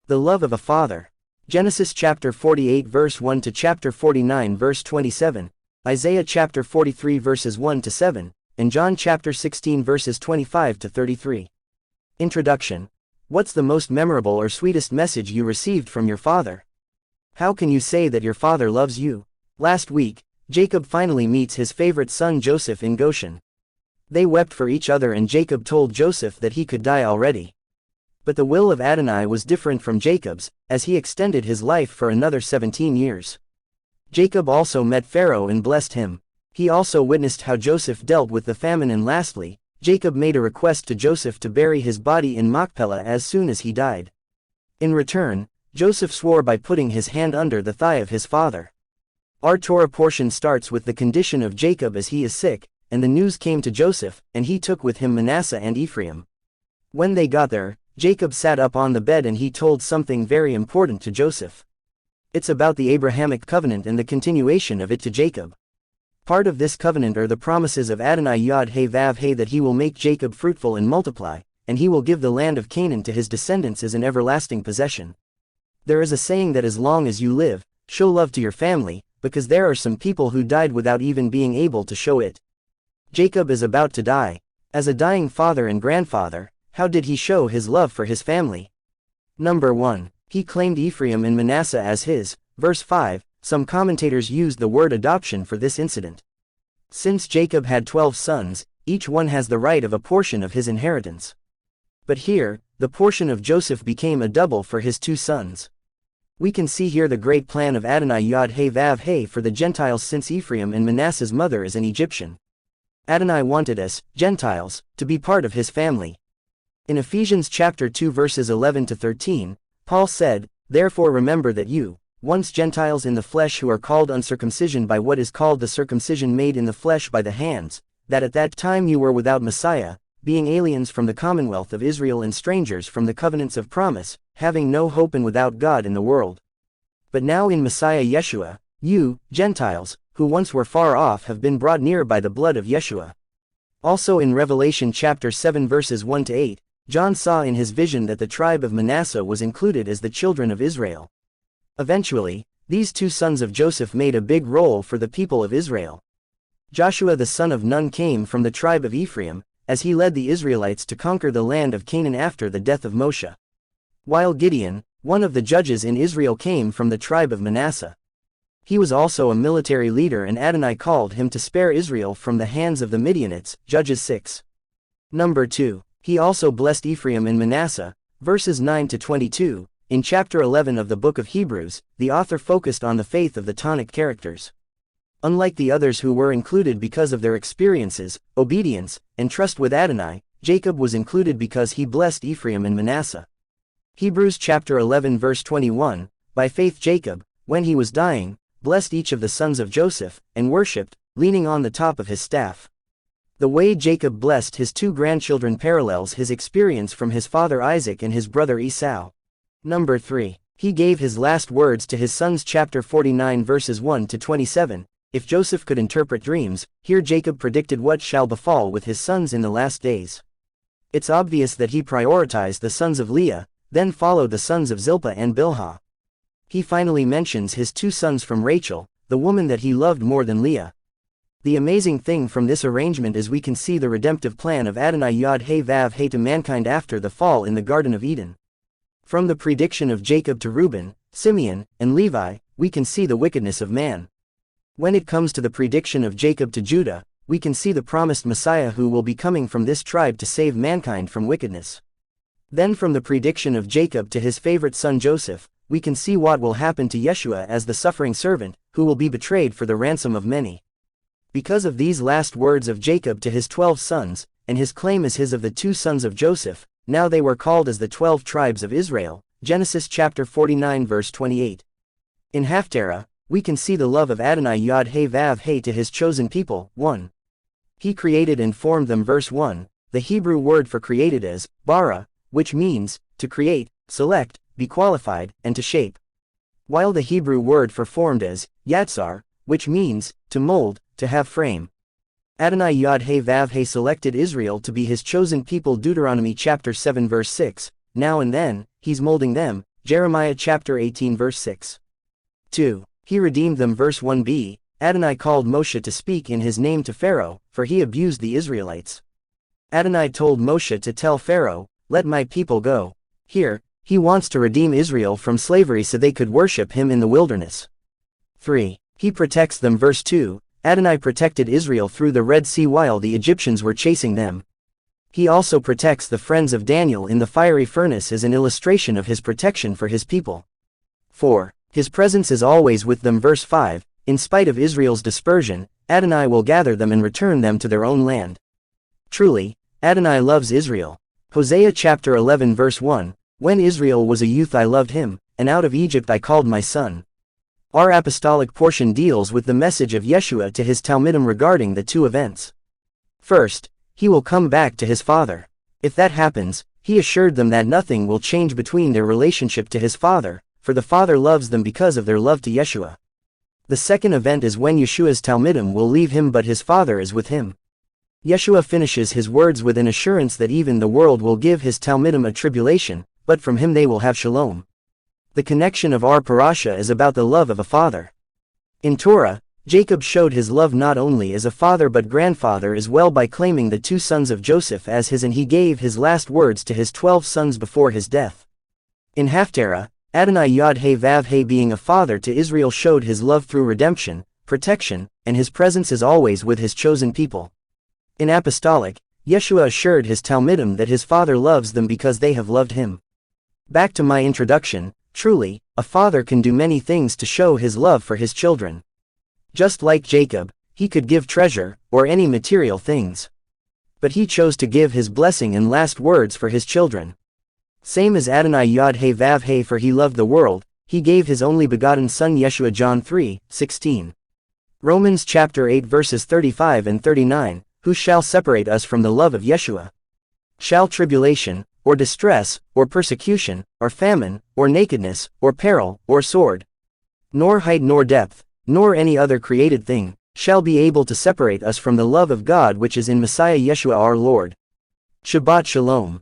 The love of a father. Genesis chapter 48 verse 1 to chapter 49 verse 27, Isaiah chapter 43 verses 1 to 7, and John chapter 16 verses 25 to 33. Introduction. What's the most memorable or sweetest message you received from your father? How can you say that your father loves you? Last week, Jacob finally meets his favorite son Joseph in Goshen. They wept for each other and Jacob told Joseph that he could die already. But the will of Adonai was different from Jacob's, as he extended his life for another 17 years. Jacob also met Pharaoh and blessed him. He also witnessed how Joseph dealt with the famine, and lastly, Jacob made a request to Joseph to bury his body in Machpelah as soon as he died. In return, Joseph swore by putting his hand under the thigh of his father. Our Torah portion starts with the condition of Jacob as he is sick, and the news came to Joseph, and he took with him Manasseh and Ephraim. When they got there, Jacob sat up on the bed and he told something very important to Joseph. It's about the Abrahamic covenant and the continuation of it to Jacob. Part of this covenant are the promises of Adonai Yod-Heh-Vav-Heh that he will make Jacob fruitful and multiply, and he will give the land of Canaan to his descendants as an everlasting possession. There is a saying that as long as you live, show love to your family, because there are some people who died without even being able to show it. Jacob is about to die. As a dying father and grandfather, how did he show his love for his family? Number 1. He claimed Ephraim and Manasseh as his. Verse 5, some commentators used the word adoption for this incident. Since Jacob had 12 sons, each one has the right of a portion of his inheritance. But here, the portion of Joseph became a double for his 2 sons. We can see here the great plan of Adonai Yod-Heh-Vav-Heh for the Gentiles, since Ephraim and Manasseh's mother is an Egyptian. Adonai wanted us, Gentiles, to be part of his family. In Ephesians chapter 2 verses 11 to 13, Paul said, "Therefore remember that you, once Gentiles in the flesh who are called uncircumcision by what is called the circumcision made in the flesh by the hands, that at that time you were without Messiah, being aliens from the commonwealth of Israel and strangers from the covenants of promise, having no hope and without God in the world. But now in Messiah Yeshua, you, Gentiles, who once were far off have been brought near by the blood of Yeshua." Also in Revelation chapter 7 verses 1 to 8, John saw in his vision that the tribe of Manasseh was included as the children of Israel. Eventually, these 2 sons of Joseph made a big role for the people of Israel. Joshua the son of Nun came from the tribe of Ephraim, as he led the Israelites to conquer the land of Canaan after the death of Moshe. While Gideon, one of the judges in Israel, came from the tribe of Manasseh. He was also a military leader, and Adonai called him to spare Israel from the hands of the Midianites, Judges 6. Number 2. He also blessed Ephraim and Manasseh, verses 9 to 22. In chapter 11 of the book of Hebrews, the author focused on the faith of the Tanakh characters. Unlike the others who were included because of their experiences, obedience, and trust with Adonai, Jacob was included because he blessed Ephraim and Manasseh. Hebrews chapter 11 verse 21, by faith Jacob, when he was dying, blessed each of the sons of Joseph, and worshipped, leaning on the top of his staff. The way Jacob blessed his 2 grandchildren parallels his experience from his father Isaac and his brother Esau. Number 3. He gave his last words to his sons, chapter 49 verses 1 to 27. If Joseph could interpret dreams, here Jacob predicted what shall befall with his sons in the last days. It's obvious that he prioritized the sons of Leah, then followed the sons of Zilpah and Bilhah. He finally mentions his 2 sons from Rachel, the woman that he loved more than Leah. The amazing thing from this arrangement is we can see the redemptive plan of Adonai Yod-Heh-Vav-Heh to mankind after the fall in the Garden of Eden. From the prediction of Jacob to Reuben, Simeon, and Levi, we can see the wickedness of man. When it comes to the prediction of Jacob to Judah, we can see the promised Messiah who will be coming from this tribe to save mankind from wickedness. Then from the prediction of Jacob to his favorite son Joseph, we can see what will happen to Yeshua as the suffering servant, who will be betrayed for the ransom of many. Because of these last words of Jacob to his 12 sons, and his claim as his of the 2 sons of Joseph, now they were called as the 12 tribes of Israel, Genesis chapter 49 verse 28. In Haftarah, we can see the love of Adonai Yod-Heh-Vav-Heh to his chosen people. 1. He created and formed them. Verse 1, the Hebrew word for created is, bara, which means, to create, select, be qualified, and to shape. While the Hebrew word for formed is, yatsar, which means, to mold, to have frame. Adonai Yod-Heh-Vav-Heh selected Israel to be his chosen people. Deuteronomy chapter 7 verse 6, now and then, he's molding them, Jeremiah chapter 18 verse 6. 2. He redeemed them verse 1b, Adonai called Moshe to speak in his name to Pharaoh, for he abused the Israelites. Adonai told Moshe to tell Pharaoh, let my people go. Here, he wants to redeem Israel from slavery so they could worship him in the wilderness. 3. He protects them verse 2, Adonai protected Israel through the Red Sea while the Egyptians were chasing them. He also protects the friends of Daniel in the fiery furnace as an illustration of his protection for his people. 4. His presence is always with them verse 5, in spite of Israel's dispersion, Adonai will gather them and return them to their own land. Truly, Adonai loves Israel. Hosea chapter 11 verse 1, when Israel was a youth I loved him, and out of Egypt I called my son. Our apostolic portion deals with the message of Yeshua to his Talmidim regarding the two events. First, he will come back to his father. If that happens, he assured them that nothing will change between their relationship to his father, for the father loves them because of their love to Yeshua. The second event is when Yeshua's Talmidim will leave him but his father is with him. Yeshua finishes his words with an assurance that even the world will give his Talmidim a tribulation, but from him they will have shalom. The connection of our parasha is about the love of a father. In Torah, Jacob showed his love not only as a father but grandfather as well by claiming the two sons of Joseph as his, and he gave his last words to his 12 sons before his death. In Haftarah, Adonai Yod He Vav He being a father to Israel showed his love through redemption, protection, and his presence is always with his chosen people. In Apostolic, Yeshua assured his Talmidim that his father loves them because they have loved him. Back to my introduction, truly, a father can do many things to show his love for his children. Just like Jacob, he could give treasure, or any material things. But he chose to give his blessing and last words for his children. Same as Adonai Yod He Vav He, for he loved the world, he gave his only begotten son Yeshua John 3:16. Romans chapter 8 verses 35 and 39, who shall separate us from the love of Yeshua? Shall tribulation, or distress, or persecution, or famine, or nakedness, or peril, or sword? Nor height nor depth, nor any other created thing, shall be able to separate us from the love of God which is in Messiah Yeshua our Lord. Shabbat Shalom.